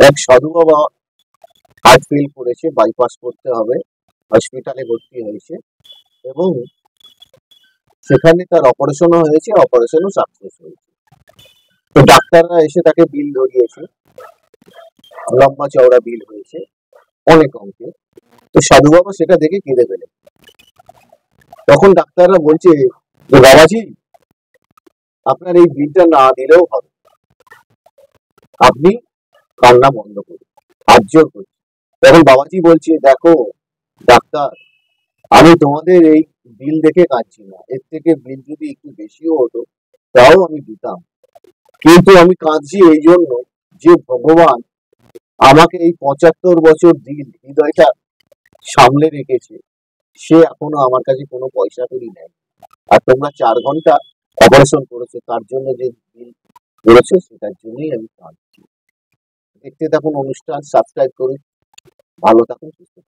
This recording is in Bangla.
এক সাধু বাবা হার্ট ফেল করেছে, বাইপাস করতে হবে, হসপিটালে ভর্তি হয়েছে এবং সেখানে তার অপারেশনও হয়েছে, অপারেশনও সাকসেস হয়েছে। তো ডাক্তাররা এসে তাকে বিল ধরিয়েছে, লম্বা চওড়া বিল হয়েছে অনেক অঙ্কে। তো সাধু বাবা সেটা দেখে কেঁদে ফেলে। তখন ডাক্তাররা বলছে যে বাবাজি, আপনার এই বিলটা না দিলেও হবে, আপনি কান্না বন্ধ করুন, হাত জোর করুন। তখন বাবাজি বলছে, দেখো ডাক্তার, আমি তোমাদের এই বিল দেখে কাঁদছি না, এর থেকে বিল যদি একটু বেশিও হতো তাও আমি দিতাম, কিন্তু আমি কাঁদছি এই জন্য যে ভগবান আমাকে এই 75 বছর দিন হৃদয়টা সামলে রেখেছে, সে এখনো আমার কাছে কোনো পয়সা করি নেয়। আর তোমরা 4 ঘন্টা অপারেশন করেছো, তার জন্য যে বিল করেছো সেটার জন্যই আমি কাঁদছি। দেখতে থাকুন অনুষ্ঠান, সাবস্ক্রাইব করুন, ভালো থাকুন, সুস্থ থাকুন।